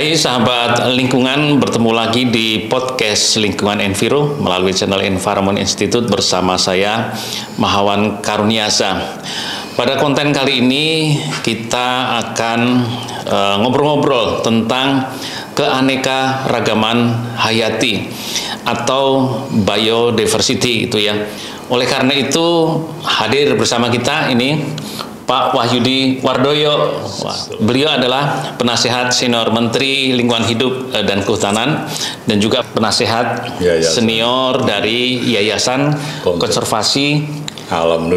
Hai sahabat lingkungan, bertemu lagi di podcast Lingkungan Enviro melalui channel Environment Institute bersama saya Mahawan Karuniasa. Pada konten kali ini kita akan ngobrol-ngobrol tentang keanekaragaman hayati atau biodiversity itu ya. Oleh karena itu hadir bersama kita ini Pak Wahyudi Wardoyo. Beliau adalah penasihat senior Menteri Lingkungan Hidup dan Kehutanan dan juga penasihat senior dari Yayasan Konservasi Alam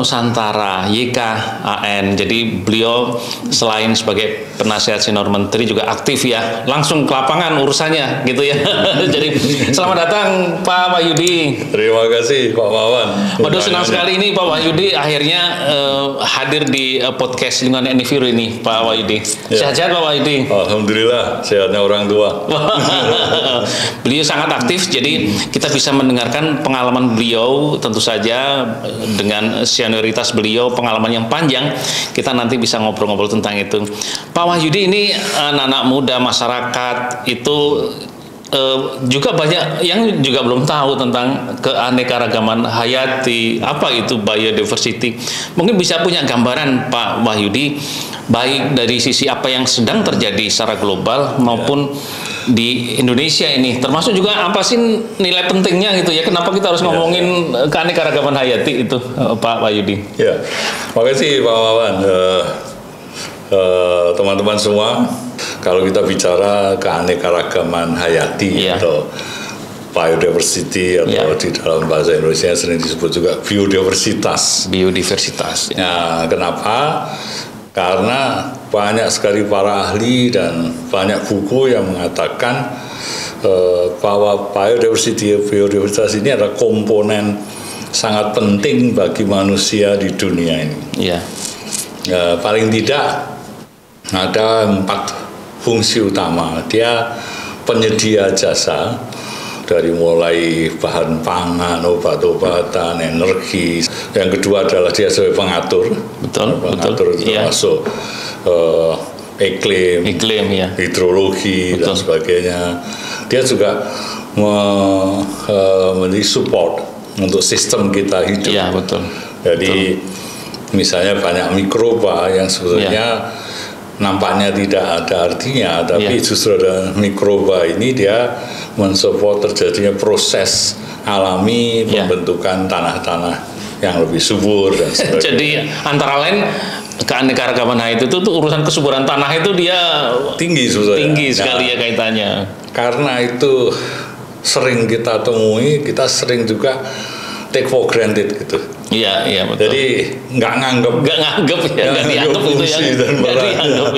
Nusantara YKAN. Jadi beliau selain sebagai penasihat senior menteri juga aktif ya, langsung ke lapangan urusannya gitu ya. Jadi selamat datang Pak Wahyudi. Terima kasih Pak Mawan. Waduh, senang sekali ini Pak Wahyudi akhirnya hadir di podcast Lingkungan Enviro ini Pak Wahyudi. Sehat-sehat Pak Wahyudi? Alhamdulillah, sehatnya orang tua. Beliau sangat aktif, jadi kita bisa mendengarkan pengalaman beliau. Tentu saja dengan senioritas beliau, pengalaman yang panjang, kita nanti bisa ngobrol-ngobrol tentang itu. Pak Wahyudi, ini anak-anak muda masyarakat itu juga banyak yang juga belum tahu tentang keanekaragaman hayati, apa itu biodiversity. Mungkin bisa punya gambaran Pak Wahyudi, baik dari sisi apa yang sedang terjadi secara global maupun di Indonesia ini, termasuk juga apa sih nilai pentingnya gitu ya, kenapa kita harus ngomongin keanekaragaman hayati itu Pak Wahyudi. Ya, makasih Pak Wawan. Teman-teman semua, kalau kita bicara keanekaragaman hayati atau biodiversity atau di dalam bahasa Indonesia sering disebut juga biodiversitas. Ya. Kenapa? Karena banyak sekali para ahli dan banyak buku yang mengatakan bahwa biodiversitas ini adalah komponen sangat penting bagi manusia di dunia ini. Ya. Paling tidak ada 4 fungsi utama. Dia penyedia jasa, dari mulai bahan pangan, obat-obatan, energi. Yang kedua adalah dia sebagai pengatur. Pengatur itu termasuk iklim ya, hidrologi dan sebagainya. Dia juga menjadi support untuk sistem kita hidup. Ya, betul. Jadi misalnya banyak mikroba yang sebetulnya nampaknya tidak ada artinya, tapi justru ada mikroba ini dia mensupport terjadinya proses alami pembentukan tanah-tanah yang lebih subur dan sebagainya. Jadi antara lain keanekaragaman hayati itu tuh urusan kesuburan tanah itu dia tinggi sekali ya kaitannya. Karena itu sering kita temui, kita sering juga take for granted gitu. Iya betul. Jadi nggak dianggap itu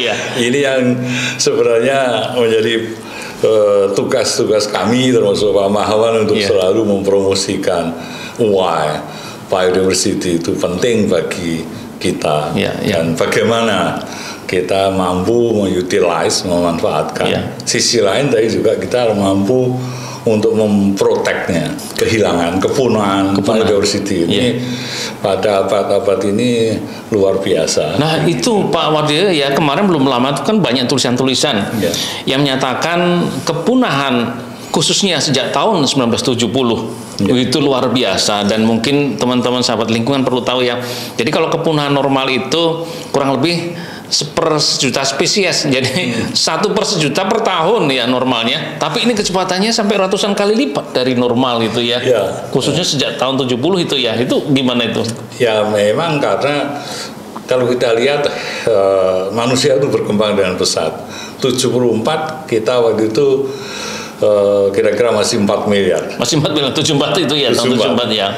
ya. Ini yang sebenarnya menjadi tugas-tugas kami termasuk Pak Mahawan untuk selalu mempromosikan why biodiversity itu penting bagi kita dan bagaimana kita mampu memanfaatkan. Sisi lain tadi juga kita mampu untuk memproteknya, kepunahan biodiversity ini pada abad-abad ini luar biasa. Nah itu Pak Wahyudi ya, kemarin belum lama itu kan banyak tulisan-tulisan yang menyatakan kepunahan khususnya sejak tahun 1970 itu luar biasa, dan mungkin teman-teman sahabat lingkungan perlu tahu ya. Jadi kalau kepunahan normal itu kurang lebih 1/1.000.000 spesies, jadi 1/1.000.000 per tahun ya normalnya, tapi ini kecepatannya sampai ratusan kali lipat dari normal itu ya, khususnya sejak tahun 70 itu ya. Itu gimana itu? Ya memang karena kalau kita lihat manusia itu berkembang dengan pesat. 74 kita waktu itu kira-kira masih 4 miliar. Masih 4 miliar, 74 itu ya, tahun 74 ya.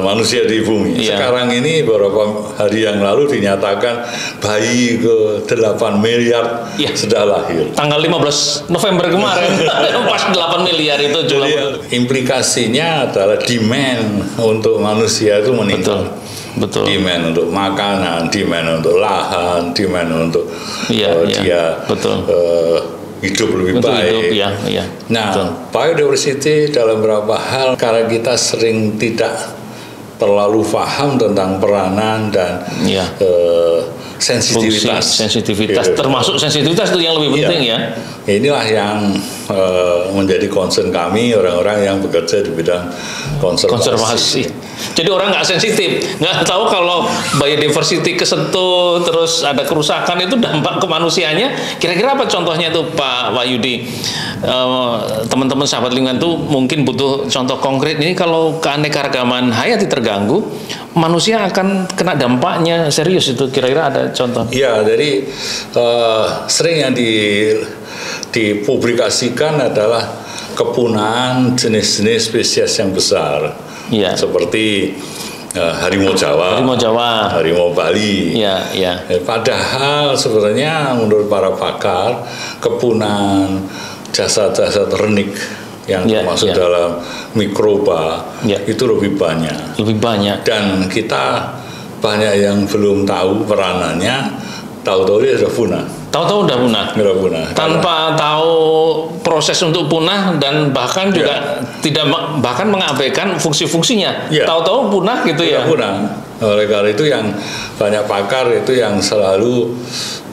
Manusia di bumi. Sekarang ini beberapa hari yang lalu dinyatakan bayi ke 8 miliar sudah lahir. Tanggal 15 November kemarin, pas 8 miliar itu jumlah. Jadi implikasinya adalah demand untuk manusia itu meningkat. Betul. Demand untuk makanan, demand untuk lahan, demand untuk hidup lebih baik. Nah, biodiversity dalam beberapa hal karena kita sering tidak terlalu paham tentang peranan dan sensitivitas, termasuk sensitivitas itu yang lebih penting ya. Inilah yang menjadi concern kami, orang-orang yang bekerja di bidang konservasi. Jadi orang nggak sensitif, nggak tahu kalau biodiversity kesentuh, terus ada kerusakan, itu dampak ke manusianya. Kira-kira apa contohnya itu Pak Wahyudi? Teman-teman sahabat lingkungan tuh mungkin butuh contoh konkret. Ini kalau keanekaragaman hayati terganggu, manusia akan kena dampaknya serius itu. Kira-kira ada contoh? Iya, jadi sering yang dipublikasikan adalah kepunahan jenis-jenis spesies yang besar, seperti harimau Jawa, harimau Bali. Padahal sebenarnya menurut para pakar, kepunahan jasad-jasad renik yang termasuk dalam mikroba itu lebih banyak. Dan kita banyak yang belum tahu peranannya, tahu-tahu dia sudah punah. Udah punah. Tanpa tahu proses untuk punah, dan bahkan juga tidak mengabaikan fungsi-fungsinya. Tahu-tahu punah gitu ya. Punah. Oleh karena itu yang banyak pakar itu yang selalu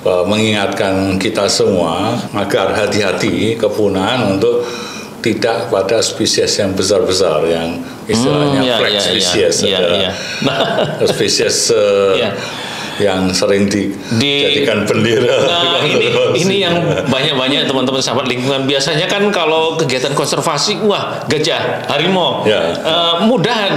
mengingatkan kita semua agar hati-hati kepunahan untuk tidak pada spesies yang besar-besar yang istilahnya flag spesies, spesies yang sering dijadikan bendera. Nah, ini yang banyak teman-teman sahabat lingkungan. Biasanya kan kalau kegiatan konservasi, wah gajah, harimau, mudah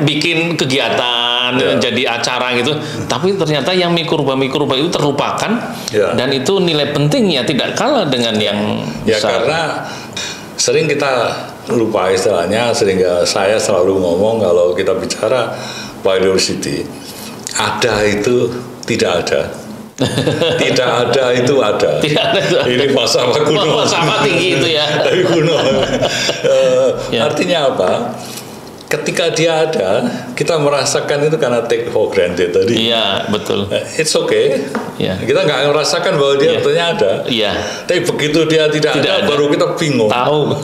bikin kegiatan, jadi acara gitu. Tapi ternyata yang mikroba itu terlupakan, dan itu nilai pentingnya tidak kalah dengan yang besar. Karena sering kita lupa istilahnya, sehingga saya selalu ngomong kalau kita bicara biodiversity, ada itu tidak ada. Tidak ada itu ada. Ini falsafah kuno. Falsafah tinggi itu ya. Tapi kuno. Artinya apa? Ketika dia ada, kita merasakan itu karena take for granted tadi. Iya, betul. It's okay. Kita nggak merasakan bahwa dia betulnya ada. Tapi begitu dia tidak ada, baru kita bingung. Tahu.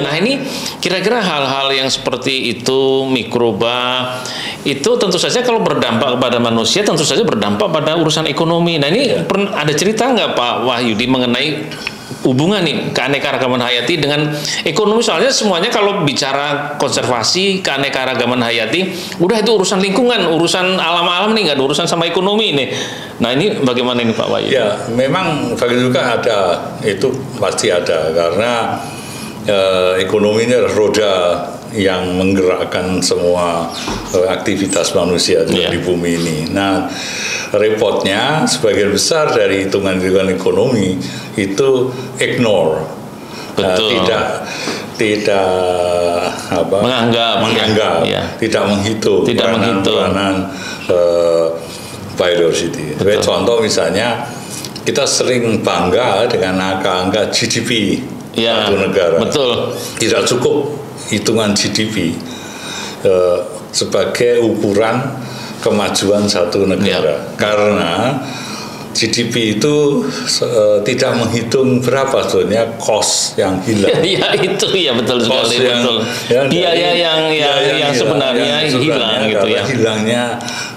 Nah, ini kira-kira hal-hal yang seperti itu, mikroba, itu tentu saja kalau berdampak kepada manusia, tentu saja berdampak pada urusan ekonomi. Nah, ini ada cerita nggak Pak Wahyudi mengenai hubungan nih keanekaragaman hayati dengan ekonomi? Soalnya semuanya kalau bicara konservasi, keanekaragaman hayati, udah itu urusan lingkungan, urusan alam-alam nih, nggak ada urusan sama ekonomi nih. Nah, ini bagaimana ini Pak Wahyudi? Ya, memang bagi juga ada, itu pasti ada, karena ekonomi ini adalah roda yang menggerakkan semua aktivitas manusia di bumi ini. Nah, repotnya sebagian besar dari hitungan-hitungan ekonomi itu ignore, tidak menganggap, tidak menghitung peranan biodiversity. Contoh misalnya, kita sering bangga dengan angka-angka GDP satu negara. Tidak cukup hitungan GDP sebagai ukuran kemajuan satu negara, karena GDP itu tidak menghitung berapa sebetulnya cost yang hilang. Itu betul sekali, betul. Biaya yang sebenarnya hilang gitu ya. Hilangnya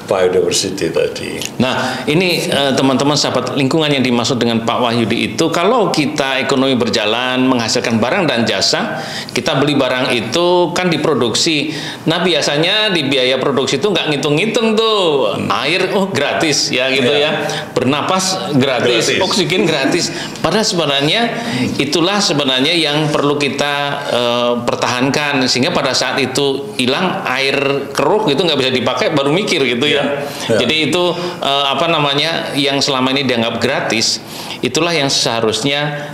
biodiversity tadi. Nah, ini teman-teman sahabat lingkungan yang dimaksud dengan Pak Wahyudi itu, kalau kita ekonomi berjalan, menghasilkan barang dan jasa, kita beli barang itu kan diproduksi. Nah, biasanya di biaya produksi itu nggak ngitung-ngitung tuh. Air gratis ya gitu ya. Bernapas gratis, oksigen gratis. Padahal sebenarnya itulah sebenarnya yang perlu kita pertahankan, sehingga pada saat itu hilang, air keruh gitu nggak bisa dipakai, baru mikir gitu ya. Jadi itu yang selama ini dianggap gratis, itulah yang seharusnya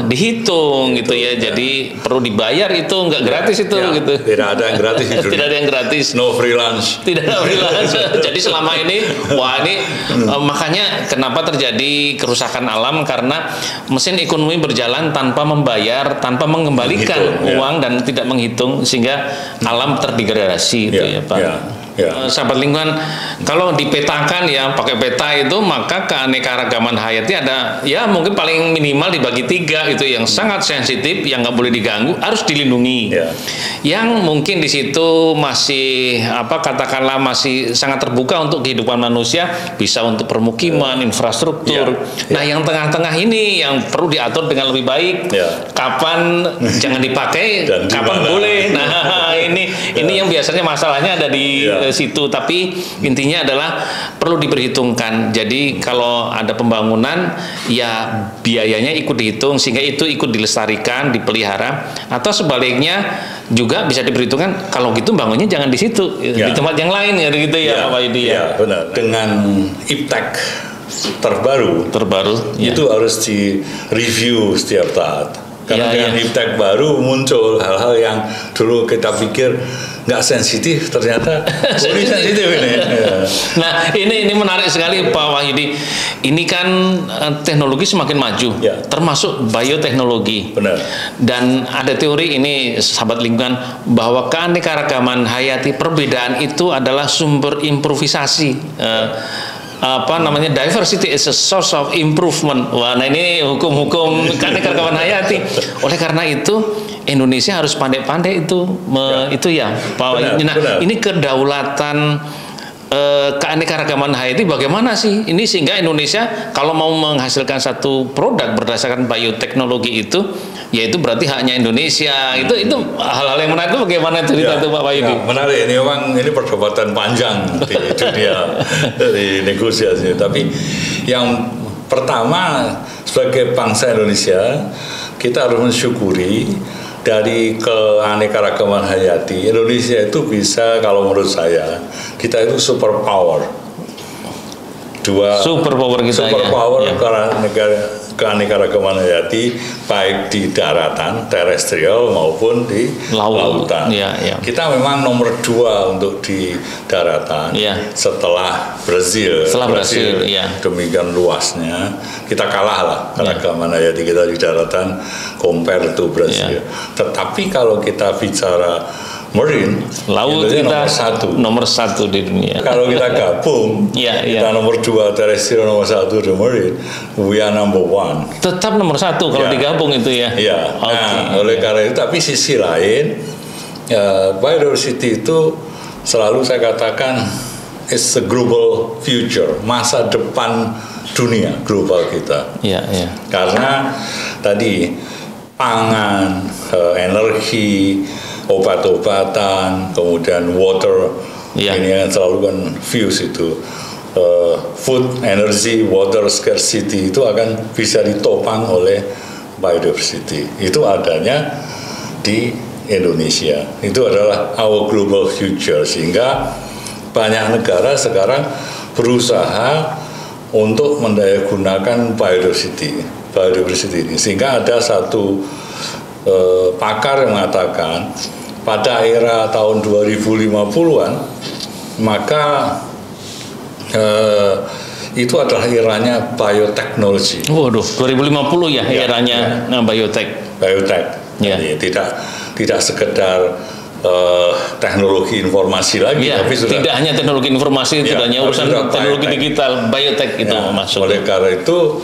dihitung gitu ya. Jadi perlu dibayar, itu nggak gratis itu gitu. Tidak ada yang gratis itu. Tidak ada yang gratis. No freelance. Tidak ada freelance. Jadi selama ini makanya kenapa terjadi kerusakan alam, karena mesin ekonomi berjalan tanpa membayar, tanpa mengembalikan uang dan tidak menghitung, sehingga alam terdegradasi itu ya Pak. sahabat lingkungan, kalau dipetakan ya pakai peta itu, maka keanekaragaman hayati ada ya mungkin paling minimal dibagi 3 gitu, yang sangat sensitif, yang nggak boleh diganggu, harus dilindungi. Yang mungkin di situ masih katakanlah masih sangat terbuka untuk kehidupan manusia, bisa untuk permukiman, infrastruktur. Nah, yang tengah-tengah ini yang perlu diatur dengan lebih baik. Kapan jangan dipakai, dan kapan boleh. Nah, ini yang biasanya masalahnya ada di situ, tapi intinya adalah perlu diperhitungkan. Jadi kalau ada pembangunan ya biayanya ikut dihitung sehingga itu ikut dilestarikan, dipelihara, atau sebaliknya juga bisa diperhitungkan kalau gitu bangunnya jangan di situ, di tempat yang lain ya gitu ya Pak Yudi ya. Benar. Dengan iptek terbaru itu harus di review setiap saat. Karena dengan iptek baru muncul hal-hal yang dulu kita pikir nggak sensitif, ternyata sensitif ini. Nah, ini menarik sekali Pak Wahyudi. Ini kan teknologi semakin maju, termasuk bioteknologi. Benar. Dan ada teori ini sahabat lingkungan bahwa keanekaragaman hayati, perbedaan itu adalah sumber improvisasi. Diversity is a source of improvement. Wah, nah ini hukum-hukum keanekaragaman hayati. Oleh karena itu Indonesia harus pandai-pandai itu Pak Wahyudi. Nah, ini kedaulatan keanekaragaman hayati bagaimana sih ini sehingga Indonesia kalau mau menghasilkan satu produk berdasarkan bioteknologi itu, yaitu berarti haknya Indonesia. Itu hal-hal yang menarik. Bagaimana cerita itu Pak Wahyudi? Menarik, ini memang ini perdebatan panjang di dunia dari negosiasi. Tapi yang pertama, sebagai bangsa Indonesia kita harus mensyukuri dari keanekaragaman hayati Indonesia itu bisa, kalau menurut saya kita itu super power. Karena keanekaragaman hayati baik di daratan terestrial maupun di lautan. Kita memang nomor 2 untuk di daratan setelah Brazil. Demikian luasnya kita kalah lah keragaman hayati kita di daratan compare to Brazil. Tetapi kalau kita bicara marine, laut kita nomor satu di dunia. Kalau kita gabung, kita nomor 2 terestrial, nomor 1 di marine, we are number 1. Tetap nomor 1 kalau digabung itu ya. Oleh karena itu, tapi sisi lain, biodiversity itu selalu saya katakan is a global future, masa depan dunia global kita. Karena tadi pangan, energi, obat-obatan, kemudian water, ini yang selalu kan fuse itu, food, energy, water scarcity itu akan bisa ditopang oleh biodiversity. Itu adanya di Indonesia. Itu adalah our global future, sehingga banyak negara sekarang berusaha untuk mendayagunakan biodiversity ini, sehingga ada satu pakar yang mengatakan pada era tahun 2050-an maka itu adalah eranya bioteknologi. Waduh, 2050 ya eranya biotek. Jadi tidak sekedar teknologi informasi lagi, tapi sudah tidak hanya teknologi informasi, tidak hanya urusan teknologi digital, biotek itu masuk. Oleh karena itu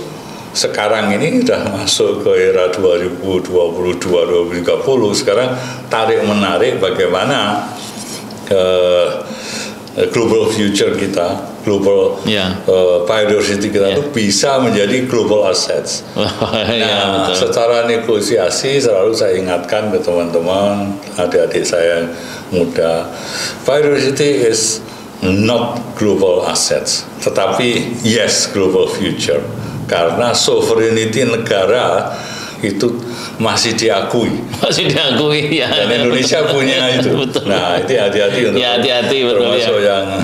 sekarang ini sudah masuk ke era 2022-2030. Sekarang tarik menarik bagaimana global future kita, global biodiversity kita itu bisa menjadi global assets. Secara negosiasi selalu saya ingatkan ke teman-teman, adik-adik saya yang muda, biodiversity is not global assets, tetapi yes global future. Karena sovereignty negara itu masih diakui. Dan Indonesia punya itu. Betul. Nah, itu hati-hati untuk termasuk yang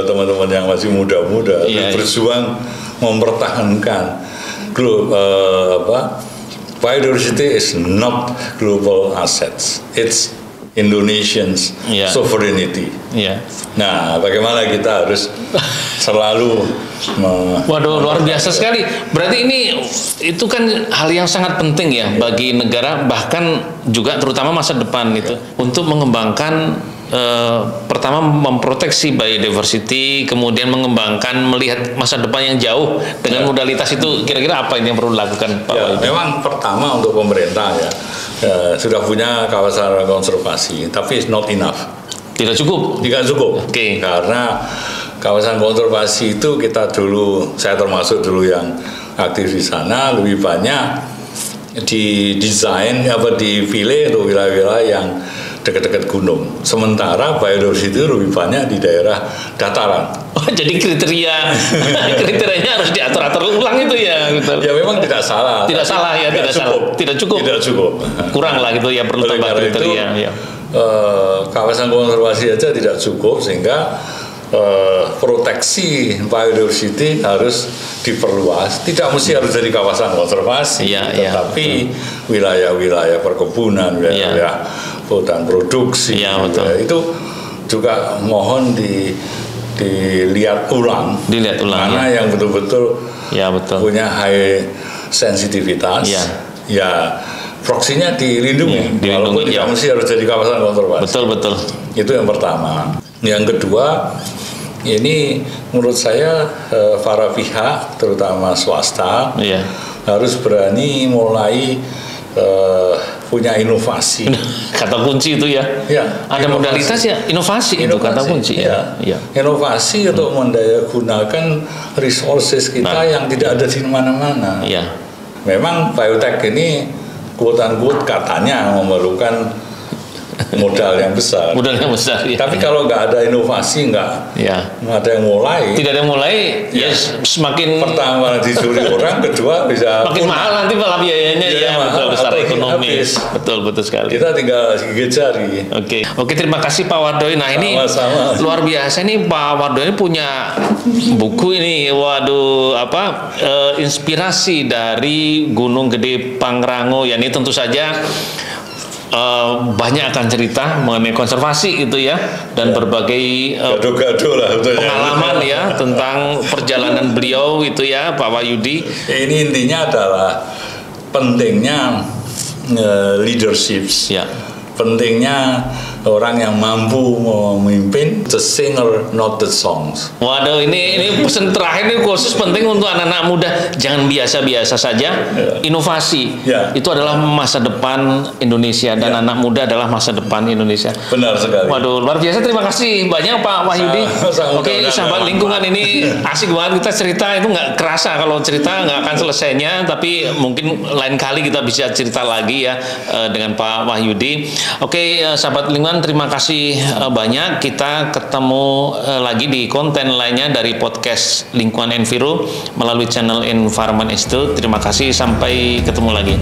teman-teman yang masih muda-muda berjuang mempertahankan biodiversity is not global assets. It's Indonesians sovereignty. Nah, bagaimana kita harus selalu Waduh, luar biasa sekali. Berarti itu kan hal yang sangat penting ya bagi negara, bahkan juga terutama masa depan itu untuk mengembangkan pertama memproteksi biodiversity, kemudian mengembangkan melihat masa depan yang jauh dengan modalitas itu, kira-kira apa ini yang perlu dilakukan Pak? Ya, memang pertama untuk pemerintah sudah punya kawasan konservasi, tapi it's not enough. Tidak cukup. Oke. Karena kawasan konservasi itu saya termasuk dulu yang aktif di sana, lebih banyak dipilih untuk wilayah-wilayah yang dekat-dekat gunung. Sementara biodiversity itu lebih banyak di daerah dataran. Oh, jadi kriterianya harus diatur-atur ulang itu ya? Gitu. Ya memang tidak salah. Tidak cukup. Kurang lah gitu ya, perlu tambah kriteria. Ya. Kawasan konservasi aja tidak cukup, sehingga proteksi biodiversity harus diperluas. Tidak mesti harus dari kawasan konservasi, tetapi wilayah-wilayah perkebunan, wilayah hutan produksi, itu juga mohon dilihat ulang, karena yang betul-betul punya high sensitivitas, proksinya dilindungi, walaupun tidak mesti harus jadi kawasan konservasi. Betul. Itu yang pertama. Yang kedua, ini menurut saya para pihak, terutama swasta, harus berani mulai punya inovasi. Kata kunci itu ya. Ada modalitas inovasi itu kata kunci Inovasi untuk mendayagunakan resources kita yang tidak ada di mana-mana. Memang biotech ini quote-unquote katanya memerlukan modal yang besar. Tapi kalau nggak ada inovasi, nggak ada yang mulai. Tidak ada yang mulai, semakin pertama dicuri orang, kedua bisa makin mahal nanti malah biayanya betul, besar ekonomi. Betul sekali. Kita tinggal gigit jari. Oke, terima kasih Pak Wardoyo. Nah ini luar biasa nih, Pak Wardoyo punya buku ini. Waduh, inspirasi dari Gunung Gede Pangrango. Ya ini tentu saja banyak akan cerita mengenai konservasi gitu ya, dan berbagai pengalaman tentang perjalanan beliau itu ya, Pak Wahyudi. Ini intinya adalah pentingnya leadership, pentingnya orang yang mampu memimpin, the singer not the songs. Waduh, ini pesan terakhir ini khusus penting untuk anak-anak muda, jangan biasa-biasa saja. Inovasi itu adalah masa depan Indonesia, dan anak muda adalah masa depan Indonesia. Benar sekali. Waduh, luar biasa, terima kasih banyak Pak Wahyudi. Oke, sahabat lingkungan, ini asik banget kita cerita, itu nggak kerasa kalau cerita nggak akan selesainya, tapi mungkin lain kali kita bisa cerita lagi ya dengan Pak Wahyudi. Oke, sahabat lingkungan, terima kasih banyak. Kita ketemu lagi di konten lainnya dari podcast Lingkungan Enviro melalui channel Environment Institute. Terima kasih, sampai ketemu lagi.